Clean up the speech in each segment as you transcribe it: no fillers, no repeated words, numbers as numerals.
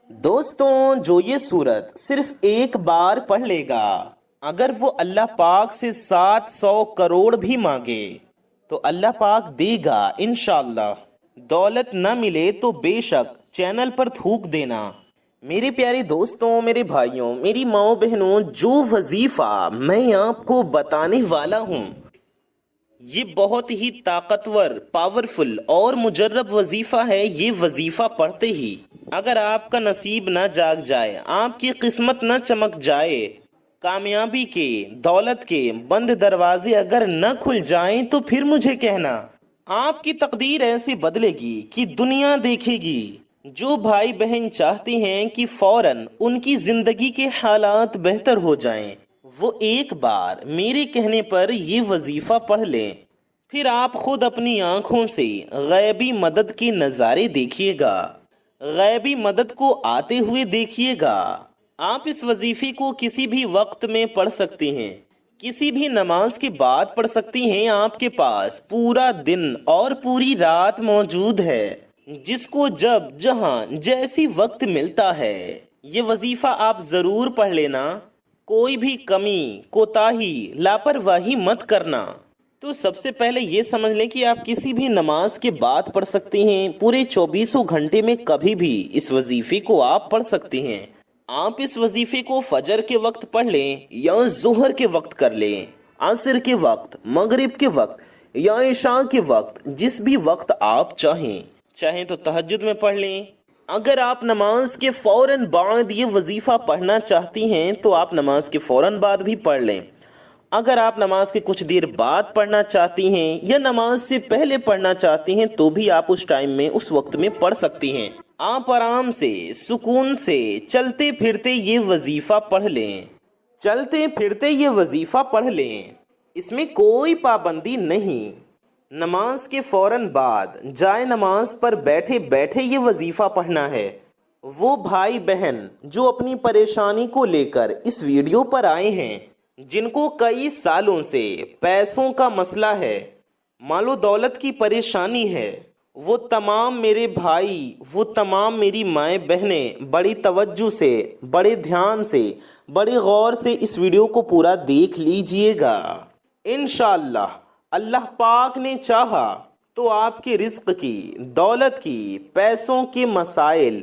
دوستوں، جو یہ سورت صرف ایک بار پڑھ لے گا، اگر وہ اللہ پاک سے 700 کروڑ بھی مانگے تو اللہ پاک دے گا انشاءاللہ۔ دولت نہ ملے تو بے شک چینل پر تھوک دینا۔ میرے پیارے دوستوں، میرے بھائیوں، میری ماؤں بہنوں، جو وظیفہ میں آپ کو بتانے والا ہوں یہ بہت ہی طاقتور، پاورفل اور مجرب وظیفہ ہے۔ یہ وظیفہ پڑھتے ہی اگر آپ کا نصیب نہ جاگ جائے، آپ کی قسمت نہ چمک جائے، کامیابی کے، دولت کے بند دروازے اگر نہ کھل جائیں تو پھر مجھے کہنا۔ آپ کی تقدیر ایسے بدلے گی کہ دنیا دیکھے گی۔ جو بھائی بہن چاہتے ہیں کہ فوراً ان کی زندگی کے حالات بہتر ہو جائیں، وہ ایک بار میرے کہنے پر یہ وظیفہ پڑھ لیں، پھر آپ خود اپنی آنکھوں سے غیبی مدد کے نظارے دیکھیے گا، غیبی مدد کو آتے ہوئے دیکھیے گا۔ آپ اس وظیفے کو کسی بھی وقت میں پڑھ سکتے ہیں، کسی بھی نماز کے بعد پڑھ سکتی ہیں۔ آپ کے پاس پورا دن اور پوری رات موجود ہے، جس کو جب جہاں جیسی وقت ملتا ہے یہ وظیفہ آپ ضرور پڑھ لینا۔ کوئی بھی کمی، کوتاہی، لاپرواہی مت کرنا۔ تو سب سے پہلے یہ سمجھ لیں کہ آپ کسی بھی نماز کے بعد پڑھ سکتے ہیں، پورے 24 گھنٹے میں کبھی بھی اس وظیفے کو آپ پڑھ سکتے ہیں۔ آپ اس وظیفے کو فجر کے وقت پڑھ لیں یا ظہر کے وقت کر لیں، عصر کے وقت، مغرب کے وقت یا عشاء کے وقت، جس بھی وقت آپ چاہیں تو تہجد میں پڑھ لیں۔ اگر آپ نماز کے فوراً بعد یہ وظیفہ پڑھنا چاہتی ہیں تو آپ نماز کے فوراً بعد بھی پڑھ لیں۔ اگر آپ نماز کے کچھ دیر بعد پڑھنا چاہتی ہیں یا نماز سے پہلے پڑھنا چاہتی ہیں تو بھی آپ اس ٹائم میں، اس وقت میں پڑھ سکتی ہیں۔ آپ آرام سے، سکون سے، چلتے پھرتے یہ وظیفہ پڑھ لیں، چلتے پھرتے یہ وظیفہ پڑھ لیں۔ اس میں کوئی پابندی نہیں۔ نماز کے فوراً بعد جائے نماز پر بیٹھے بیٹھے یہ وظیفہ پڑھنا ہے۔ وہ بھائی بہن جو اپنی پریشانی کو لے کر اس ویڈیو پر آئے ہیں، جن کو کئی سالوں سے پیسوں کا مسئلہ ہے، مال و دولت کی پریشانی ہے، وہ تمام میرے بھائی، وہ تمام میری مائیں بہنیں بڑی توجہ سے، بڑے دھیان سے، بڑے غور سے اس ویڈیو کو پورا دیکھ لیجئے گا۔ انشاءاللہ اللہ پاک نے چاہا تو آپ کے رزق کی، دولت کی، پیسوں کے مسائل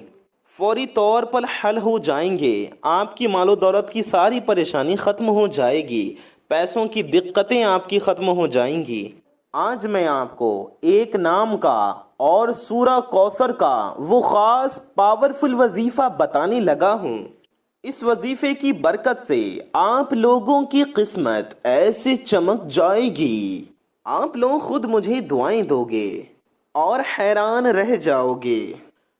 فوری طور پر حل ہو جائیں گے۔ آپ کی مال و دولت کی ساری پریشانی ختم ہو جائے گی، پیسوں کی دقتیں آپ کی ختم ہو جائیں گی۔ آج میں آپ کو ایک نام کا اور سورہ کوثر کا وہ خاص پاورفل وظیفہ بتانے لگا ہوں۔ اس وظیفے کی برکت سے آپ لوگوں کی قسمت ایسے چمک جائے گی، آپ لوگ خود مجھے دعائیں دو گے اور حیران رہ جاؤ گے۔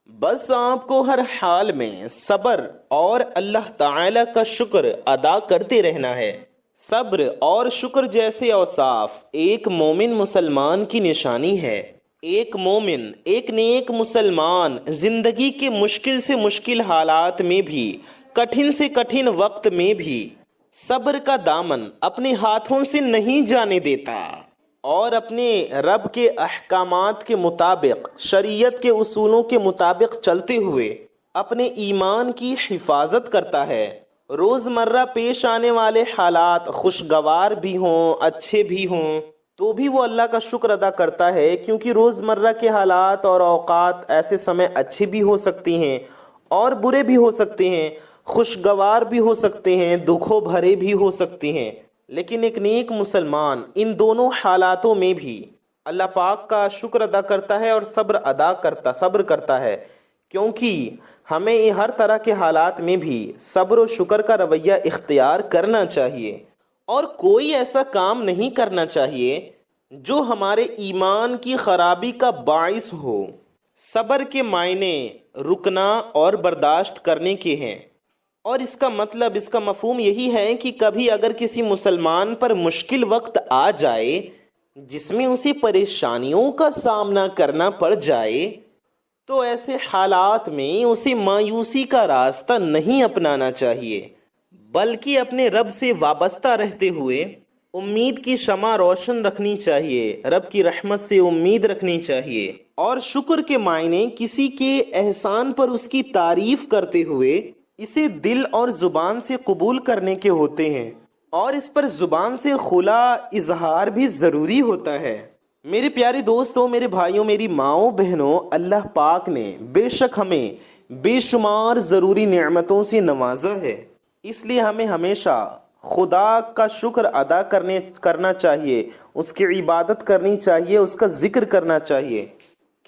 بس آپ کو ہر حال میں صبر اور اللہ تعالی کا شکر ادا کرتے رہنا ہے۔ صبر اور شکر جیسے اوصاف ایک مومن مسلمان کی نشانی ہے۔ ایک مومن، ایک نیک مسلمان زندگی کے مشکل سے مشکل حالات میں بھی، کٹھن سے کٹھن وقت میں بھی صبر کا دامن اپنے ہاتھوں سے نہیں جانے دیتا اور اپنے رب کے احکامات کے مطابق، شریعت کے اصولوں کے مطابق چلتے ہوئے اپنے ایمان کی حفاظت کرتا ہے۔ روزمرہ پیش آنے والے حالات خوشگوار بھی ہوں، اچھے بھی ہوں، تو بھی وہ اللہ کا شکر ادا کرتا ہے، کیونکہ روزمرہ کے حالات اور اوقات ایسے سمے اچھے بھی ہو سکتے ہیں اور برے بھی ہو سکتے ہیں، خوشگوار بھی ہو سکتے ہیں، دکھوں بھرے بھی ہو سکتے ہیں۔ لیکن ایک نیک مسلمان ان دونوں حالاتوں میں بھی اللہ پاک کا شکر ادا کرتا ہے اور صبر کرتا ہے، کیونکہ ہمیں ہر طرح کے حالات میں بھی صبر و شکر کا رویہ اختیار کرنا چاہیے، اور کوئی ایسا کام نہیں کرنا چاہیے جو ہمارے ایمان کی خرابی کا باعث ہو۔ صبر کے معنی رکنا اور برداشت کرنے کے ہیں، اور اس کا مطلب، اس کا مفہوم یہی ہے کہ کبھی اگر کسی مسلمان پر مشکل وقت آ جائے جس میں اسے پریشانیوں کا سامنا کرنا پڑ جائے تو ایسے حالات میں اسے مایوسی کا راستہ نہیں اپنانا چاہیے، بلکہ اپنے رب سے وابستہ رہتے ہوئے امید کی شمع روشن رکھنی چاہیے، رب کی رحمت سے امید رکھنی چاہیے، اور شکر کے معنی کسی کے احسان پر اس کی تعریف کرتے ہوئے اسے دل اور زبان سے قبول کرنے کے ہوتے ہیں، اور اس پر زبان سے کھلا اظہار بھی ضروری ہوتا ہے۔ میرے پیارے دوستوں، میرے بھائیوں، میری ماؤں بہنوں، اللہ پاک نے بے شک ہمیں بے شمار ضروری نعمتوں سے نوازا ہے، اس لیے ہمیں ہمیشہ خدا کا شکر ادا کرنا چاہیے، اس کی عبادت کرنی چاہیے، اس کا ذکر کرنا چاہیے،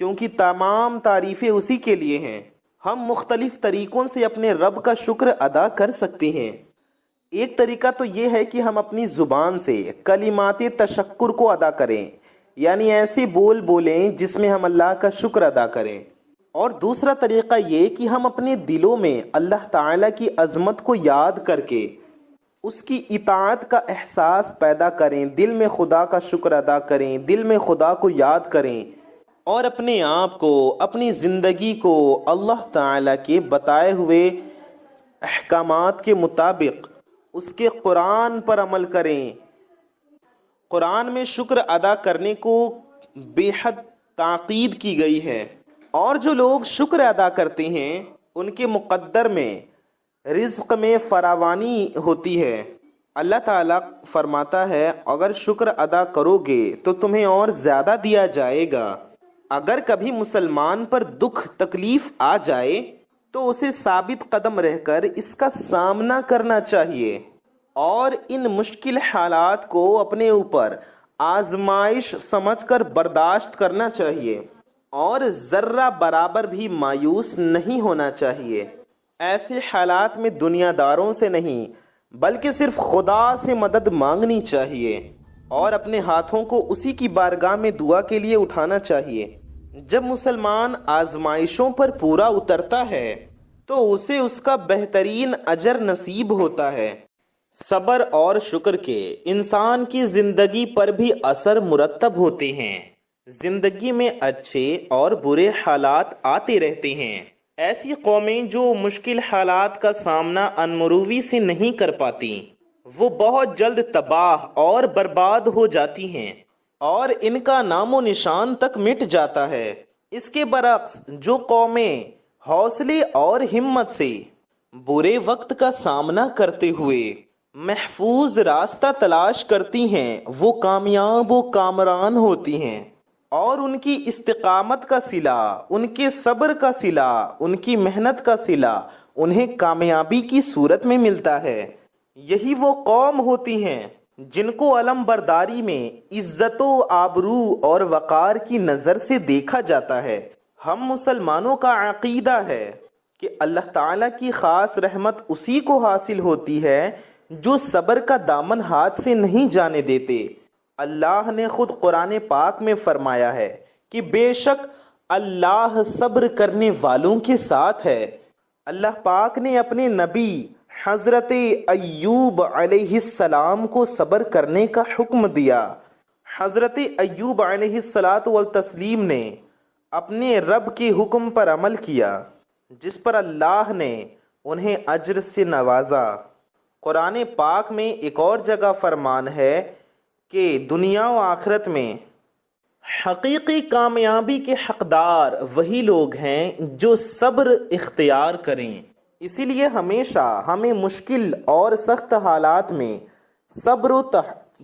کیونکہ تمام تعریفیں اسی کے لیے ہیں۔ ہم مختلف طریقوں سے اپنے رب کا شکر ادا کر سکتے ہیں۔ ایک طریقہ تو یہ ہے کہ ہم اپنی زبان سے کلمات تشکر کو ادا کریں، یعنی ایسے بول بولیں جس میں ہم اللہ کا شکر ادا کریں، اور دوسرا طریقہ یہ کہ ہم اپنے دلوں میں اللہ تعالیٰ کی عظمت کو یاد کر کے اس کی اطاعت کا احساس پیدا کریں، دل میں خدا کا شکر ادا کریں، دل میں خدا کو یاد کریں، اور اپنے آپ کو، اپنی زندگی کو اللہ تعالیٰ کے بتائے ہوئے احکامات کے مطابق اس کے قرآن پر عمل کریں۔ قرآن میں شکر ادا کرنے کو بے حد تاکید کی گئی ہے، اور جو لوگ شکر ادا کرتے ہیں ان کے مقدر میں رزق میں فراوانی ہوتی ہے۔ اللہ تعالیٰ فرماتا ہے اگر شکر ادا کرو گے تو تمہیں اور زیادہ دیا جائے گا۔ اگر کبھی مسلمان پر دکھ تکلیف آ جائے تو اسے ثابت قدم رہ کر اس کا سامنا کرنا چاہیے، اور ان مشکل حالات کو اپنے اوپر آزمائش سمجھ کر برداشت کرنا چاہیے، اور ذرہ برابر بھی مایوس نہیں ہونا چاہیے۔ ایسے حالات میں دنیا داروں سے نہیں بلکہ صرف خدا سے مدد مانگنی چاہیے، اور اپنے ہاتھوں کو اسی کی بارگاہ میں دعا کے لیے اٹھانا چاہیے۔ جب مسلمان آزمائشوں پر پورا اترتا ہے تو اسے اس کا بہترین اجر نصیب ہوتا ہے۔ صبر اور شکر کے انسان کی زندگی پر بھی اثر مرتب ہوتے ہیں۔ زندگی میں اچھے اور برے حالات آتے رہتے ہیں۔ ایسی قومیں جو مشکل حالات کا سامنا انمروی سے نہیں کر پاتی، وہ بہت جلد تباہ اور برباد ہو جاتی ہیں، اور ان کا نام و نشان تک مٹ جاتا ہے۔ اس کے برعکس جو قومیں حوصلے اور ہمت سے برے وقت کا سامنا کرتے ہوئے محفوظ راستہ تلاش کرتی ہیں، وہ کامیاب و کامران ہوتی ہیں، اور ان کی استقامت کا صلہ، ان کے صبر کا صلہ، ان کی محنت کا صلہ انہیں کامیابی کی صورت میں ملتا ہے۔ یہی وہ قوم ہوتی ہیں جن کو علم برداری میں عزت و آبرو اور وقار کی نظر سے دیکھا جاتا ہے۔ ہم مسلمانوں کا عقیدہ ہے کہ اللہ تعالیٰ کی خاص رحمت اسی کو حاصل ہوتی ہے جو صبر کا دامن ہاتھ سے نہیں جانے دیتے۔ اللہ نے خود قرآن پاک میں فرمایا ہے کہ بے شک اللہ صبر کرنے والوں کے ساتھ ہے۔ اللہ پاک نے اپنے نبی حضرت ایوب علیہ السلام کو صبر کرنے کا حکم دیا۔ حضرت ایوب علیہ السلام نے اپنے رب کے حکم پر عمل کیا، جس پر اللہ نے انہیں اجر سے نوازا۔ قرآن پاک میں ایک اور جگہ فرمان ہے کہ دنیا و آخرت میں حقیقی کامیابی کے حقدار وہی لوگ ہیں جو صبر اختیار کریں۔ اسی لیے ہمیشہ ہمیں مشکل اور سخت حالات میں صبر و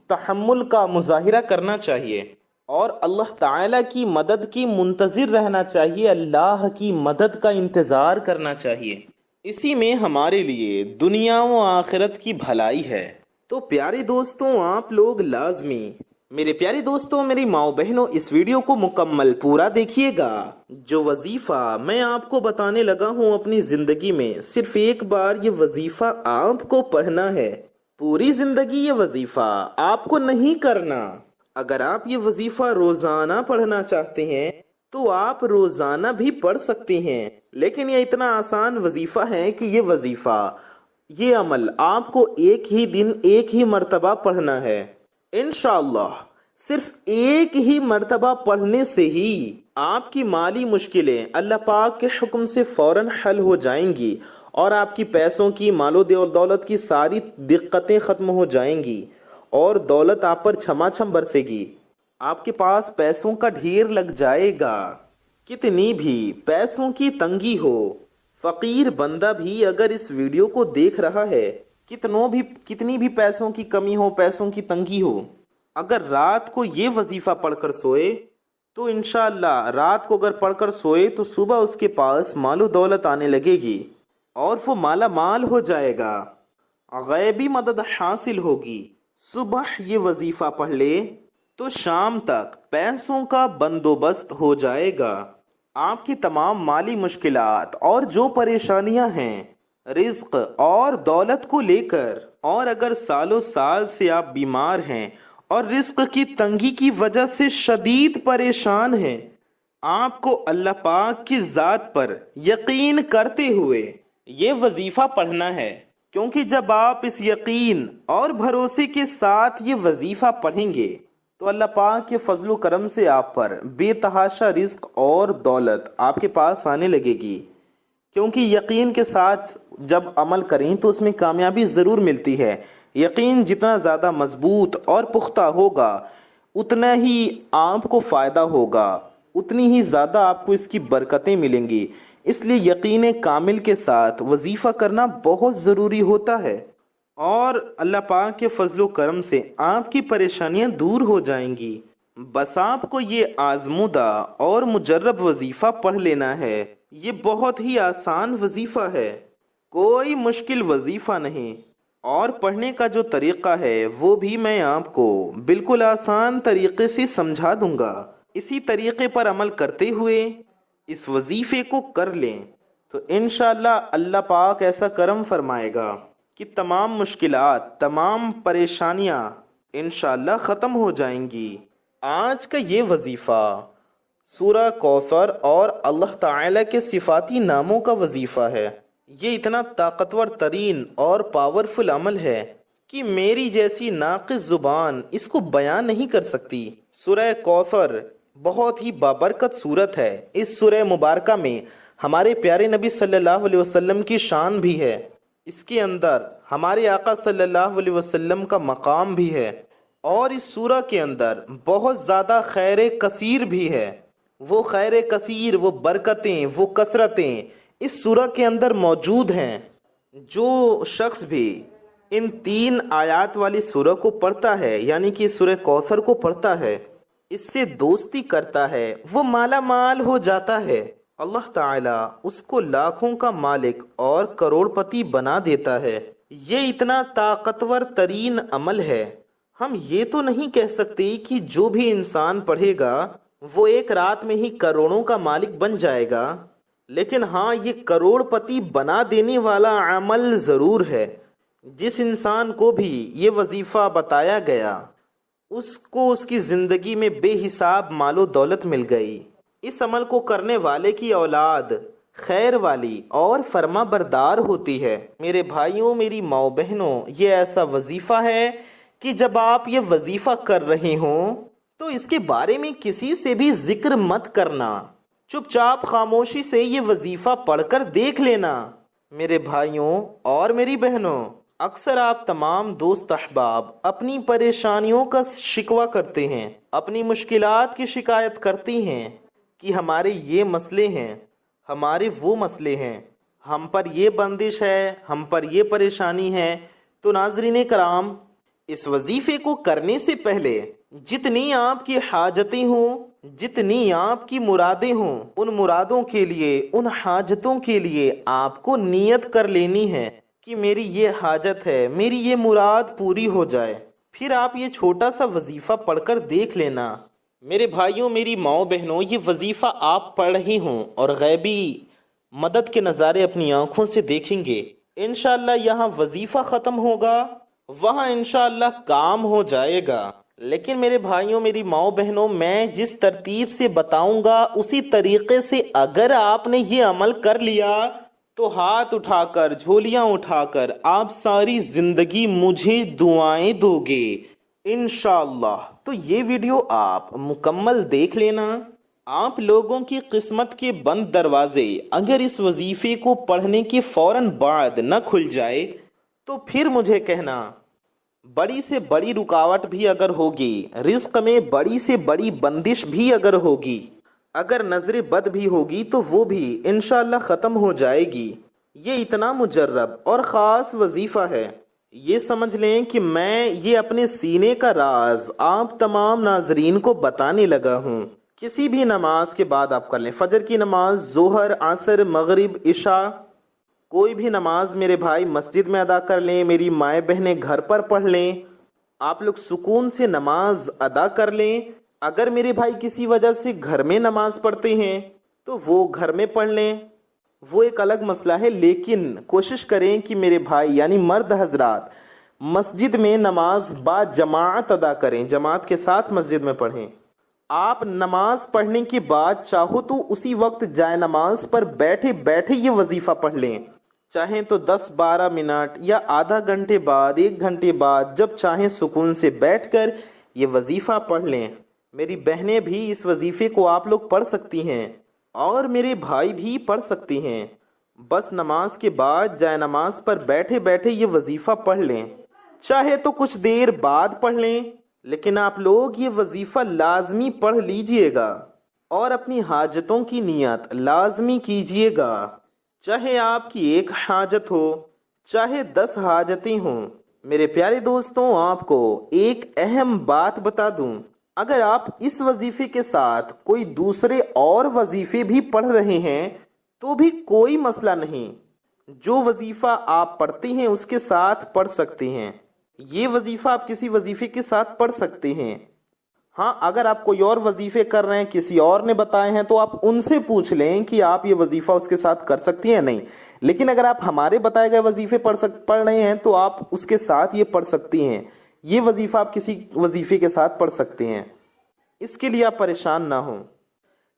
تحمل کا مظاہرہ کرنا چاہیے، اور اللہ تعالیٰ کی مدد کی منتظر رہنا چاہیے، اللہ کی مدد کا انتظار کرنا چاہیے۔ اسی میں ہمارے لیے دنیا و آخرت کی بھلائی ہے۔ تو پیارے دوستوں، آپ لوگ لازمی، میرے پیارے دوستوں، میری ماؤں بہنوں، اس ویڈیو کو مکمل پورا دیکھیے گا۔ جو وظیفہ میں آپ کو بتانے لگا ہوں اپنی زندگی میں، صرف ایک بار یہ وظیفہ آپ کو پڑھنا ہے۔ پوری زندگی یہ وظیفہ آپ کو نہیں کرنا۔ اگر آپ یہ وظیفہ روزانہ پڑھنا چاہتے ہیں تو آپ روزانہ بھی پڑھ سکتے ہیں، لیکن یہ اتنا آسان وظیفہ ہے کہ یہ وظیفہ، یہ عمل آپ کو ایک ہی دن ایک ہی مرتبہ پڑھنا ہے۔ انشاءاللہ صرف ایک ہی مرتبہ پڑھنے سے ہی آپ کی مالی مشکلیں اللہ پاک کے حکم سے فوراً حل ہو جائیں گی، اور آپ کی پیسوں کی، مال و دولت کی ساری دقتیں ختم ہو جائیں گی، और दौलत आप पर छमाछम बरसेगी। आपके पास पैसों का ढेर लग जाएगा। कितनी भी पैसों की तंगी हो, फकीर बंदा भी अगर इस वीडियो को देख रहा है, कितनी भी पैसों की कमी हो, पैसों की तंगी हो, अगर रात को ये वजीफा पढ़कर सोए तो इंशाअल्लाह रात को अगर पढ़कर सोए तो सुबह उसके पास मालो दौलत आने लगेगी और वो माला माल हो जाएगा, गैबी मदद हासिल होगी। सुबह ये वजीफा पढ़ ले तो शाम तक पैसों का बंदोबस्त हो जाएगा। आपकी तमाम माली मुश्किलात और जो परेशानियां हैं रिज्क और दौलत को लेकर, और अगर सालों साल से आप बीमार हैं और रिज्क की तंगी की वजह से शदीद परेशान हैं, आपको अल्लाह पाक की जात पर यकीन करते हुए ये वजीफा पढ़ना है। क्योंकि जब आप इस यकीन और भरोसे के साथ ये वजीफा पढ़ेंगे तो अल्लाह पाक के फजलो करम से आप पर बेतहाशा रिज्क और दौलत आपके पास आने लगेगी। क्योंकि यकीन के साथ जब अमल करें तो उसमें कामयाबी ज़रूर मिलती है। यकीन जितना ज़्यादा मजबूत और पुख्ता होगा उतना ही आपको फ़ायदा होगा, उतनी ही ज़्यादा आपको इसकी बरकतें मिलेंगी। इसलिए यकीन कामिल के साथ वजीफ़ा करना बहुत ज़रूरी होता है और अल्लाह पाक के फजलो करम से आपकी परेशानियां दूर हो जाएंगी। बस आपको ये आजमूदा और मुजर्रब वजीफ़ा पढ़ लेना है। ये बहुत ही आसान वजीफ़ा है, कोई मुश्किल वजीफ़ा नहीं, और पढ़ने का जो तरीक़ा है वो भी मैं आपको बिल्कुल आसान तरीक़े से समझा दूंगा। इसी तरीक़े पर अमल करते हुए इस वजीफ़े को कर लें तो इंशाअल्लाह अल्लाह पाक ऐसा करम फरमाएगा कि तमाम मुश्किलात, तमाम परेशानियां इंशाअल्लाह ख़त्म हो जाएंगी। आज का ये वजीफ़ा सूरह कौसर और अल्लाह ताला के सिफाती नामों का वजीफ़ा है। ये इतना ताकतवर तरीन और पावरफुल अमल है कि मेरी जैसी नाक़िस ज़ुबान इसको बयान नहीं कर सकती। सूरह कौसर बहुत ही बाबरकत सूरत है। इस सूरह मुबारका में हमारे प्यारे नबी सल्लल्लाहु अलैहि वसल्लम की शान भी है। इसके अंदर हमारे आका सल्लल्लाहु अलैहि वसल्लम का मकाम भी है और इस सूरह के अंदर बहुत ज़्यादा खैर कसीर भी है। वो खैर कसीर, वो बरकतें, वो कसरतें इस सूरह के अंदर मौजूद हैं। जो शख्स भी इन 3 आयात वाली सूरह को पढ़ता है, यानी कि सूरह कौसर को पढ़ता है, इससे दोस्ती करता है, वो माला माल हो जाता है। अल्लाह ताला उसको लाखों का मालिक और करोड़पति बना देता है। ये इतना ताकतवर तरीन अमल है। हम ये तो नहीं कह सकते कि जो भी इंसान पढ़ेगा वो एक रात में ही करोड़ों का मालिक बन जाएगा, लेकिन हाँ, ये करोड़पति बना देने वाला अमल ज़रूर है। जिस इंसान को भी ये वजीफ़ा बताया गया उसको उसकी ज़िंदगी में बेहिसाब मालो दौलत मिल गई। इस अमल को करने वाले की औलाद खैर वाली और फर्मा बरदार होती है। मेरे भाइयों, मेरी माओ बहनों, ये ऐसा वजीफ़ा है कि जब आप ये वजीफ़ा कर रहे हों तो इसके बारे में किसी से भी जिक्र मत करना। चुपचाप खामोशी से ये वजीफ़ा पढ़कर देख लेना। मेरे भाइयों और मेरी बहनों, अक्सर आप तमाम दोस्त अहबाब अपनी परेशानियों का शिकवा करते हैं, अपनी मुश्किलात की शिकायत करती हैं कि हमारे ये मसले हैं, हमारे वो मसले हैं, हम पर ये बंदिश है, हम पर ये परेशानी है। तो नाज़रीन कराम, इस वजीफे को करने से पहले जितनी आपकी हाजतें हों, जितनी आपकी मुरादें हों, उन मुरादों के लिए, उन हाजतों के लिए आपको नियत कर लेनी है कि मेरी ये हाजत है, मेरी ये मुराद पूरी हो जाए। फिर आप ये छोटा सा वजीफा पढ़कर देख लेना। मेरे भाइयों, मेरी माओ बहनों, ये वजीफा आप पढ़ रहे हों और गैबी मदद के नज़ारे अपनी आंखों से देखेंगे, इंशाअल्लाह यहाँ वजीफा ख़त्म होगा, वहाँ इंशाअल्लाह काम हो जाएगा। लेकिन मेरे भाइयों, मेरी माओ बहनों, मैं जिस तरतीब से बताऊंगा उसी तरीके से अगर आपने ये अमल कर लिया तो हाथ उठाकर, झोलियां उठाकर आप सारी जिंदगी मुझे दुआएं दोगे इंशाअल्लाह। तो ये वीडियो आप मुकम्मल देख लेना। आप लोगों की किस्मत के बंद दरवाजे अगर इस वजीफे को पढ़ने के फौरन बाद न खुल जाए तो फिर मुझे कहना बड़ी से बड़ी रुकावट भी अगर होगी, रिस्क में बड़ी से बड़ी बंदिश भी अगर होगी, अगर नजर बद भी होगी तो वो भी इंशाअल्लाह ख़त्म हो जाएगी। ये इतना मुजर्रब और ख़ास वजीफ़ा है। ये समझ लें कि मैं ये अपने सीने का राज आप तमाम नाजरीन को बताने लगा हूँ। किसी भी नमाज के बाद आप कर लें, फजर की नमाज, ज़ोहर, असर, मगरिब, इशा, कोई भी नमाज मेरे भाई मस्जिद में अदा कर लें, मेरी माए बहनें घर पर पढ़ लें, आप लोग सुकून से नमाज अदा कर लें। अगर मेरे भाई किसी वजह से घर में नमाज पढ़ते हैं तो वो घर में पढ़ लें, वो एक अलग मसला है, लेकिन कोशिश करें कि मेरे भाई यानी मर्द हजरात मस्जिद में नमाज बा जमात अदा करें, जमात के साथ मस्जिद में पढ़ें। आप नमाज पढ़ने के बाद चाहो तो उसी वक्त जाए नमाज पर बैठे बैठे ये वजीफा पढ़ लें, चाहें तो 10-12 मिनट या आधा घंटे बाद, 1 घंटे बाद, जब चाहें सुकून से बैठकर ये वजीफा पढ़ लें। मेरी बहनें भी इस वजीफे को आप लोग पढ़ सकती हैं और मेरे भाई भी पढ़ सकते हैं। बस नमाज के बाद जाए नमाज पर बैठे बैठे ये वजीफा पढ़ लें, चाहे तो कुछ देर बाद पढ़ लें, लेकिन आप लोग ये वजीफा लाजमी पढ़ लीजिएगा और अपनी हाजतों की नियत लाजमी कीजिएगा। चाहे आपकी एक हाजत हो, चाहे 10 हाजतें हों। मेरे प्यारे दोस्तों, आपको एक अहम बात बता दूं, अगर आप इस वजीफे के साथ कोई दूसरे और वजीफे भी पढ़ रहे हैं तो भी कोई मसला नहीं। जो वजीफा आप पढ़ते हैं उसके साथ पढ़ सकते हैं। ये वजीफा आप किसी वजीफे के साथ पढ़ सकते हैं। हाँ, अगर आप कोई और वजीफे कर रहे हैं, किसी और ने बताए हैं, तो आप उनसे पूछ लें कि आप ये वजीफा उसके साथ कर सकती हैं नहीं। लेकिन अगर आप हमारे बताए गए वजीफे पढ़ रहे हैं तो आप उसके साथ ये पढ़ सकती हैं। ये वजीफा आप किसी वजीफे के साथ पढ़ सकते हैं, इसके लिए आप परेशान ना हो।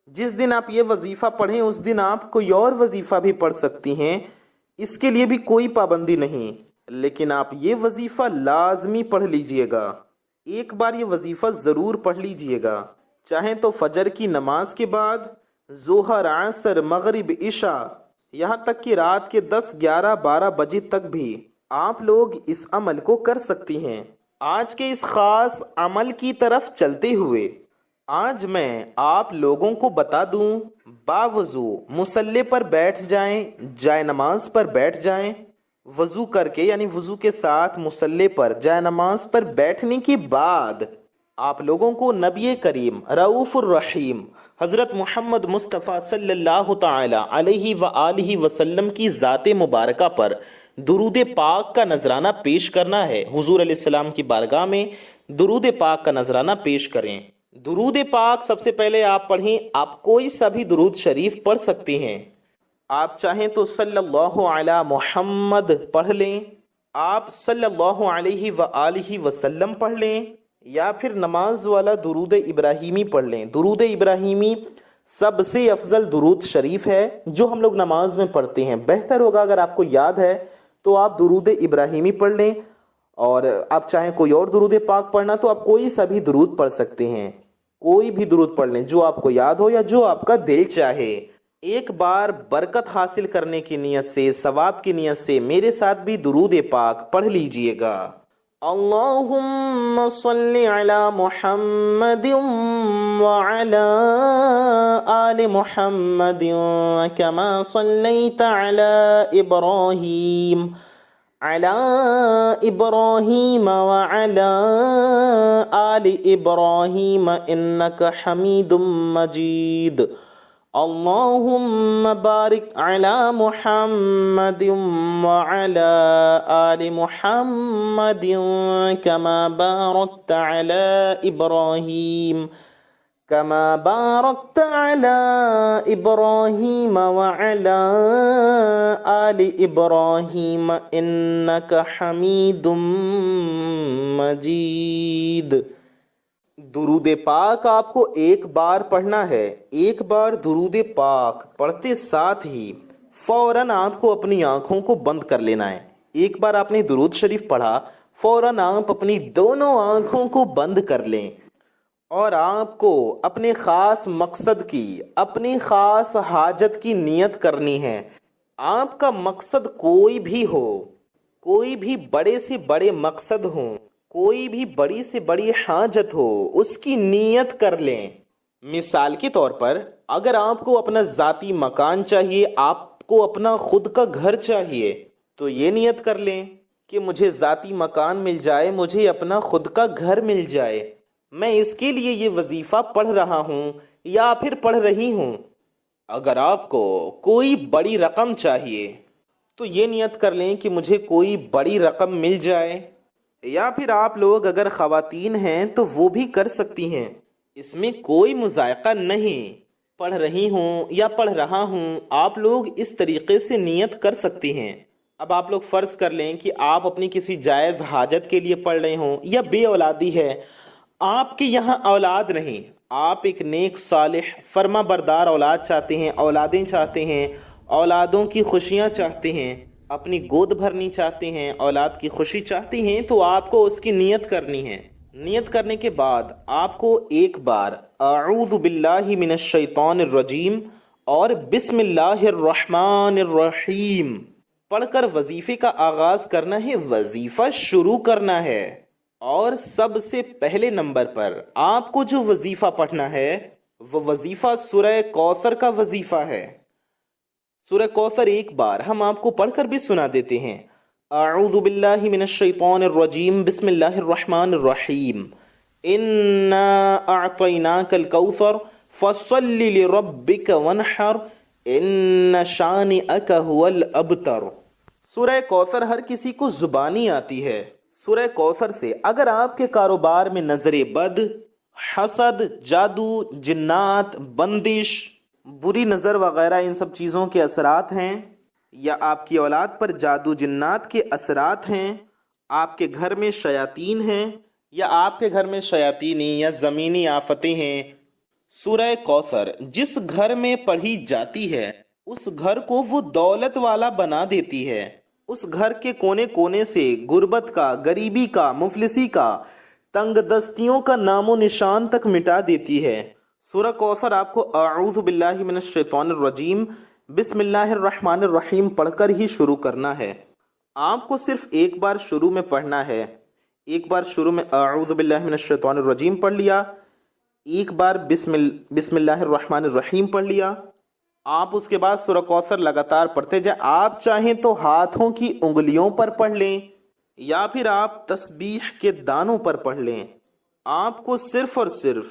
जिस दिन आप ये वजीफा पढ़ें उस दिन आप कोई और वजीफा भी पढ़ सकती हैं, इसके लिए भी कोई पाबंदी नहीं। लेकिन आप ये वजीफा लाजमी पढ़ लीजिएगा, एक बार ये वजीफा जरूर पढ़ लीजिएगा, चाहे तो फजर की नमाज के बाद, जोहर, असर, मगरिब, इशा, यहाँ तक कि रात के 10, 11, 12 बजे तक भी आप लोग इस अमल को कर सकती हैं। आज के इस खास अमल की तरफ चलते हुए आज मैं आप लोगों को बता दूं, बावजू मुसल्ले पर बैठ जाएं, जाए नमाज पर बैठ जाएं, वजू करके यानी वजू के साथ मुसल्ले पर जाए नमाज पर बैठने के बाद आप लोगों को नबी करीम रऊफुर रहीम हजरत मोहम्मद मुस्तफ़ा सल्लल्लाहु ताला अलैहि व आलिहि वसल्लम की ज़ाते मुबारका पर दुरूद पाक का नजराना पेश करना है। हुजूर अलैहिस्सलाम की बारगाह में दुरूद पाक का नजराना पेश करें। दुरूद पाक सबसे पहले आप पढ़ें। आप कोई सा भी दुरूद शरीफ पढ़ सकते हैं। आप चाहें तो सल्लल्लाहु अला मुहम्मद पढ़ लें, आप सल्लल्लाहु अलैहि व आलिहि वसल्लम पढ़ लें, या फिर नमाज वाला दुरूद इब्राहिमी पढ़ लें। दुरूद इब्राहिमी सबसे अफजल दुरूद शरीफ है जो हम लोग नमाज में पढ़ते हैं। बेहतर होगा अगर आपको याद है तो आप दुरूद इब्राहिमी पढ़ लें, और आप चाहें कोई और दुरूद पाक पढ़ना तो आप कोई सा भी दुरूद पढ़ सकते हैं। कोई भी दुरूद पढ़ लें जो आपको याद हो या जो आपका दिल चाहे। एक बार बरकत हासिल करने की नियत से, सवाब की नियत से मेरे साथ भी दुरूद पाक पढ़ लीजिएगा। अल्लाहुम्मा सल्लि अला मुहम्मदिन व अला आलि मुहम्मदिन कमा सल्लैता अला इब्राहीम व अला आलि इब्राहीम इन्नका हमीदुम मजीद। अल्लाहुम्मा बारिक अला मुहम्मदिन व अला आलि मुहम्मदिन कमा बारकता अला इब्राहीम व अला आलि इब्राहीम इन्नका हमीदुम मजीद। दुरूद पाक आपको एक बार पढ़ना है। एक बार दुरूद पाक पढ़ते साथ ही फौरन आपको अपनी आंखों को बंद कर लेना है। एक बार आपने दुरूद शरीफ पढ़ा, फौरन आप अपनी दोनों आंखों को बंद कर लें और आपको अपने खास मकसद की, अपनी खास हाजत की नियत करनी है। आपका मकसद कोई भी हो, कोई भी बड़े से बड़े मकसद हो, کوئی بھی بڑی سے بڑی حاجت ہو اس کی نیت کر لیں۔ مثال کے طور پر اگر آپ کو اپنا ذاتی مکان چاہیے، آپ کو اپنا خود کا گھر چاہیے، تو یہ نیت کر لیں کہ مجھے ذاتی مکان مل جائے، مجھے اپنا خود کا گھر مل جائے، میں اس کے لیے یہ وظیفہ پڑھ رہا ہوں یا پھر پڑھ رہی ہوں۔ اگر آپ کو کوئی بڑی رقم چاہیے تو یہ نیت کر لیں کہ مجھے کوئی بڑی رقم مل جائے، یا پھر آپ لوگ اگر خواتین ہیں تو وہ بھی کر سکتی ہیں، اس میں کوئی مذائقہ نہیں۔ پڑھ رہی ہوں یا پڑھ رہا ہوں، آپ لوگ اس طریقے سے نیت کر سکتی ہیں۔ اب آپ لوگ فرض کر لیں کہ آپ اپنی کسی جائز حاجت کے لیے پڑھ رہے ہوں، یا بے اولادی ہے، آپ کے یہاں اولاد نہیں، آپ ایک نیک صالح فرما بردار اولاد چاہتے ہیں، اولادیں چاہتے ہیں، اولادوں کی خوشیاں چاہتے ہیں، اپنی گود بھرنی چاہتے ہیں، اولاد کی خوشی چاہتے ہیں، تو آپ کو اس کی نیت کرنی ہے۔ نیت کرنے کے بعد آپ کو ایک بار اعوذ باللہ من الشیطان الرجیم اور بسم اللہ الرحمن الرحیم پڑھ کر وظیفے کا آغاز کرنا ہے، وظیفہ شروع کرنا ہے۔ اور سب سے پہلے نمبر پر آپ کو جو وظیفہ پڑھنا ہے وہ وظیفہ سورہ کوثر کا وظیفہ ہے۔ سورہ کوثر ایک بار ہم آپ کو پڑھ کر بھی سنا دیتے ہیں۔ اعوذ باللہ من الشیطان الرجیم بسم اللہ الرحمن الرحیم انا اعطیناک الکوثر فصل لربک وانحر ان شانئک هو الابتر۔ سورہ کوثر ہر کسی کو زبانی آتی ہے۔ سورہ کوثر سے اگر آپ کے کاروبار میں نظر بد، حسد، جادو، جنات، بندش، بری نظر وغیرہ ان سب چیزوں کے اثرات ہیں، یا آپ کی اولاد پر جادو جنات کے اثرات ہیں، آپ کے گھر میں شیاطین ہیں، یا آپ کے گھر میں شیاطینی یا زمینی آفتیں ہیں، سورہ کوثر جس گھر میں پڑھی جاتی ہے اس گھر کو وہ دولت والا بنا دیتی ہے، اس گھر کے کونے کونے سے غربت کا، غریبی کا، مفلسی کا، تنگ دستیوں کا نام و نشان تک مٹا دیتی ہے۔ سورہ کوثر آپ کو اعوذ باللہ من الشیطان الرجیم بسم اللہ الرحمن الرحیم پڑھ کر ہی شروع کرنا ہے۔ آپ کو صرف ایک بار شروع میں پڑھنا ہے، ایک بار شروع میں اعوذ باللہ من الشیطان الرجیم پڑھ لیا، ایک بار بسم اللہ الرحمن الرحیم پڑھ لیا، آپ اس کے بعد سورہ کوثر لگاتار پڑھتے جائیں۔ آپ چاہیں تو ہاتھوں کی انگلیوں پر پڑھ لیں یا پھر آپ تسبیح کے دانوں پر پڑھ لیں۔ آپ کو صرف اور صرف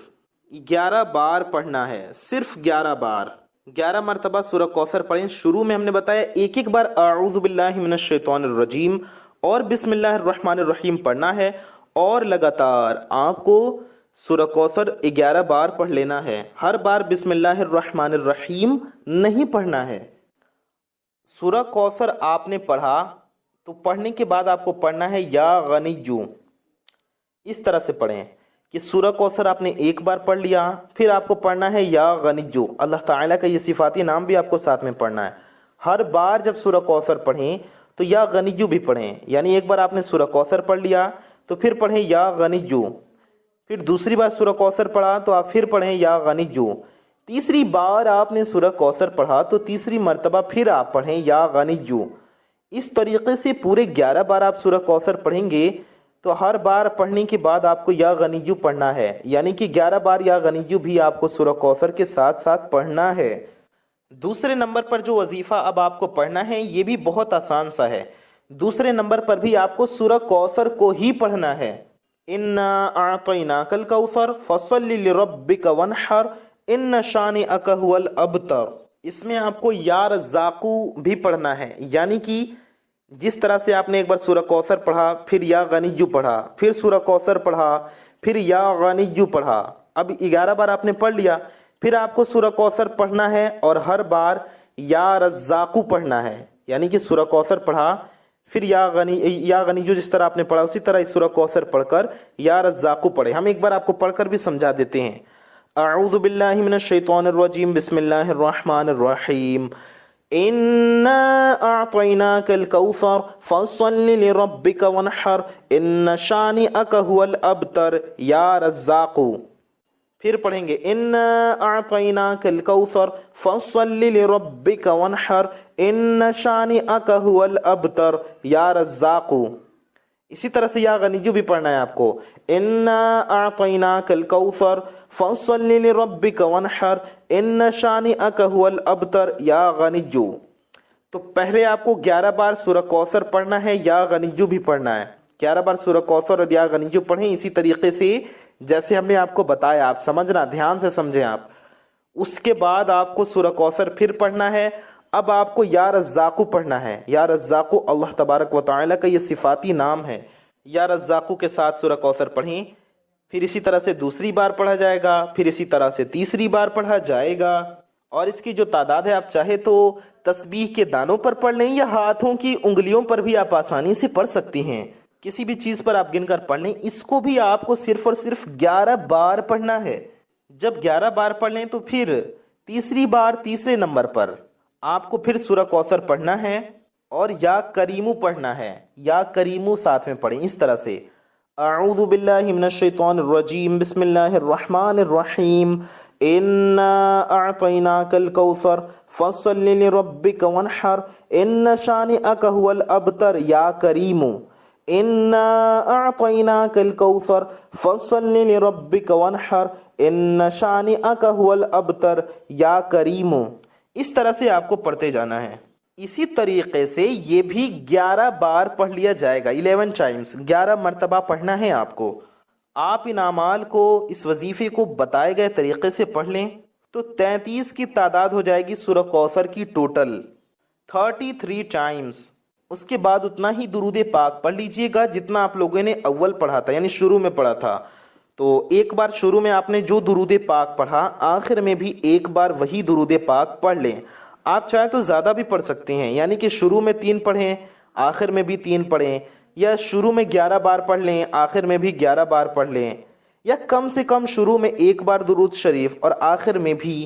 11 بار پڑھنا ہے، صرف 11 بار، 11 مرتبہ سورہ کوثر پڑھیں۔ شروع میں ہم نے بتایا ایک ایک بار اعوذ باللہ من الشیطان الرجیم اور بسم اللہ الرحمن الرحیم پڑھنا ہے، اور لگاتار آپ کو سورہ کوثر 11 بار پڑھ لینا ہے۔ ہر بار بسم اللہ الرحمن الرحیم نہیں پڑھنا ہے۔ سورہ کوثر آپ نے پڑھا تو پڑھنے کے بعد آپ کو پڑھنا ہے یا غنیّو، اس طرح سے پڑھیں کہ سورہ کوثر آپ نے ایک بار پڑھ لیا، پھر آپ کو پڑھنا ہے یا غنیّو، اللہ تعالیٰ کا یہ صفاتی نام بھی آپ کو ساتھ میں پڑھنا ہے۔ ہر بار جب سورہ کوثر پڑھیں تو یا غنیّو بھی پڑھیں، یعنی ایک بار آپ نے سورہ کوثر پڑھ لیا تو پھر پڑھیں یا غنیّو، پھر دوسری بار سورہ کوثر پڑھا تو آپ پھر پڑھیں یا غنیّو، تیسری بار آپ نے سورہ کوثر پڑھا تو تیسری مرتبہ پھر آپ پڑھیں یا غنیّو۔ اس طریقے سے پورے 11 بار آپ سورہ کوثر پڑھیں گے تو ہر بار پڑھنے کے بعد آپ کو یا غنیّو پڑھنا ہے، یعنی کہ 11 بار یا غنیّو بھی آپ کو سورہ کوثر کے ساتھ ساتھ پڑھنا ہے۔ دوسرے نمبر پر جو وظیفہ اب آپ کو پڑھنا ہے یہ بھی بہت آسان سا ہے۔ دوسرے نمبر پر بھی آپ کو سورہ کوثر کو ہی پڑھنا ہے۔ انا اعطیناک الکوثر فصل لربک وانحر ان شانئک هو الابتر۔ اس میں آپ کو یا رزاقو بھی پڑھنا ہے، یعنی کہ جس طرح سے آپ نے ایک بار سورہ کوثر پڑھا، پھر یا غنیّو پڑھا، پھر سورہ کوثر پڑھا، پھر یا غنیّو پڑھا، اب 11 بار آپ نے پڑھ لیا، پھر آپ کو سورہ کوثر پڑھنا ہے اور ہر بار یا رزاقو پڑھنا ہے، یعنی کہ سورہ کوثر پڑھا پھر یا غنیّو جس طرح آپ نے پڑھا اسی طرح اس سورہ کوثر پڑھ کر یا رزاقو پڑھے۔ ہم ایک بار آپ کو پڑھ کر بھی سمجھا دیتے ہیں۔ اعوذ باللہ من الشیطان الرجیم بسم اللہ الرحمن الرحیم انا اعطیناک الکوثر فصل لربک وانحر ان شانئک هو الابتر یا رزاقو، پھر پڑھیں گے انا اعطیناک الکوثر فصل لربک وانحر ان شانئک هو الابتر یا رزاقو۔ इसी तरह से या गनिय्यु भी पढ़ना है आपको, इन्ना अअतैनाकल कौसर फसल्लि लिरब्बिका वनहर इन्न शानिअका हुवल अबतर या गनिय्यु। तो पहले आपको 11 बार सूरह कौसर पढ़ना है, या गनिय्यु भी पढ़ना है। 11 बार सूरह कौसर और या गनिय्यु पढ़ें इसी तरीके से जैसे हमने आपको बताया। आप समझना, ध्यान से समझें आप। उसके बाद आपको सूरह कौसर फिर पढ़ना है। अब आपको या रज़्ज़ाक़ु पढ़ना है। या रज़्ज़ाक़ु अल्लाह तबारक व तआला का ये सिफाती नाम है। या रज़्ज़ाक़ु के साथ सूरह कौसर पढ़ें, फिर इसी तरह से दूसरी बार पढ़ा जाएगा, फिर इसी तरह से तीसरी बार पढ़ा जाएगा। और इसकी जो तादाद है, आप चाहे तो तस्बीह के दानों पर पढ़ लें या हाथों की उंगलियों पर भी आप आसानी से पढ़ सकती हैं। किसी भी चीज पर आप गिनकर पढ़ लें। इसको भी आपको सिर्फ और सिर्फ 11 बार पढ़ना है। जब 11 बार पढ़ लें तो फिर तीसरी बार तीसरे नंबर पर आपको फिर सूरह कौसर पढ़ना है और या करीमु पढ़ना है। या करीमु साथ में पढ़ें इस तरह से, अऊज़ु बिल्लाहि मिनश शैतानिर रजीम, बिस्मिल्लाहिर रहमानिर रहीम, इन्ना अअतैनाकल कौसर फसल्लि लिरब्बिका वनहर इन्न शानिअका हुवल अबतर या करीमु, इन्ना अअतैनाकल कौसर फसल्लि लिरब्बिका वनहर इन्न शानिअका हुवल अबतर या करीमु। इस तरह से आपको पढ़ते जाना है। इसी तरीके से ये भी 11 बार पढ़ लिया जाएगा। 11 टाइम्स, 11 मरतबा पढ़ना है आपको। आप इन अमाल को, इस वजीफे को बताए गए तरीके से पढ़ लें तो 33 की तादाद हो जाएगी सूरह कौसर की टोटल, 33 टाइम्स। उसके बाद उतना ही दुरूद पाक पढ़ लीजिएगा जितना आप लोगों ने अव्वल पढ़ा था, यानी शुरू में पढ़ा था। तो एक बार शुरू में आपने जो दुरूद पाक पढ़ा, आखिर में भी एक बार वही दुरूद पाक पढ़ लें। आप चाहे तो ज़्यादा भी पढ़ सकते हैं, यानी कि शुरू में 3 पढ़ें, आखिर में भी 3 पढ़ें, या शुरू में 11 बार पढ़ लें, आखिर में भी 11 बार पढ़ लें, या कम से कम शुरू में 1 बार दुरूद शरीफ और आखिर में भी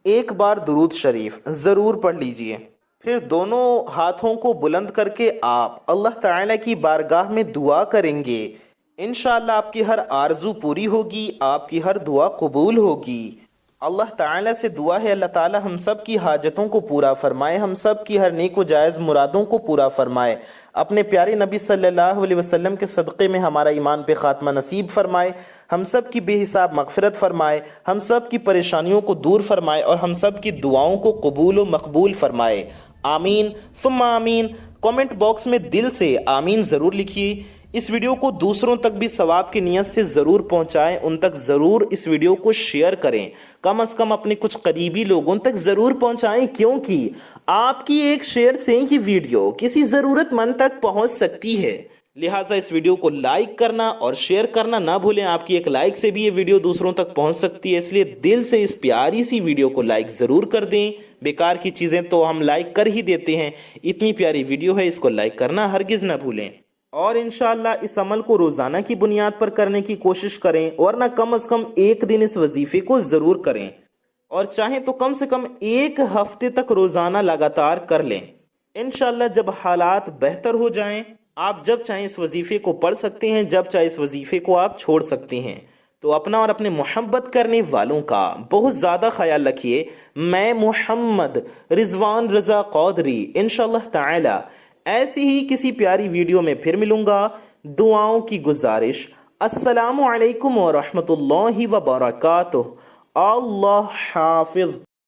1 बार दुरूद शरीफ ज़रूर पढ़ लीजिए। फिर दोनों हाथों को बुलंद करके आप अल्लाह ताला की बारगाह में दुआ करेंगे। इंशाअल्लाह आपकी हर आरजू पूरी होगी, आपकी हर दुआ कबूल होगी। अल्लाह ताला से दुआ है अल्लाह ताला हम सब की हाजतों को पूरा फरमाए, हम सब की हर नेक व जायज़ मुरादों को पूरा फरमाए। अपने प्यारे नबी सल्लल्लाहु अलैहि वसल्लम के सदक़े में हमारा ईमान पे खात्मा नसीब फरमाए, हम सब की बेहिसाब मगफिरत फरमाए, हम सब की परेशानियों को दूर फरमाए और हम सब की दुआओं को कबूल व मकबूल फरमाए। आमीन सुम्मा आमीन। कमेंट बॉक्स में दिल से आमीन ज़रूर लिखिए। इस वीडियो को दूसरों तक भी सवाब की नियत से ज़रूर पहुंचाएं, उन तक ज़रूर इस वीडियो को शेयर करें, कम से कम अपने कुछ करीबी लोगों तक ज़रूर पहुंचाएं, क्योंकि आपकी एक शेयर से ही वीडियो किसी ज़रूरतमंद तक पहुंच सकती है। लिहाजा इस वीडियो को लाइक करना और शेयर करना ना भूलें। आपकी एक लाइक से भी ये वीडियो दूसरों तक पहुंच सकती है, इसलिए दिल से इस प्यारी सी वीडियो को लाइक ज़रूर कर दें। बेकार की चीज़ें तो हम लाइक कर ही देते हैं, इतनी प्यारी वीडियो है, इसको लाइक करना हरगिज़ ना भूलें। और इंशाअल्लाह इस अमल को रोज़ाना की बुनियाद पर करने की कोशिश करें, और ना कम से कम एक दिन इस वजीफे को ज़रूर करें, और चाहें तो कम से कम 1 हफ्ते तक रोज़ाना लगातार कर लें। इंशाअल्लाह जब हालात बेहतर हो जाएं, आप जब चाहें इस वजीफे को पढ़ सकते हैं, जब चाहे इस वजीफे को आप छोड़ सकते हैं। तो अपना और अपने मोहब्बत करने वालों का बहुत ज़्यादा ख्याल रखिए। मैं मोहम्मद रिजवान रज़ा कौदरी इंशाअल्लाह ताला ऐसी ही किसी प्यारी वीडियो में फिर मिलूंगा। दुआओं की गुजारिश, अस्सलामु अलैकुम व रहमतुल्लाहि व बरकातुहू। अल्लाह हाफिज़।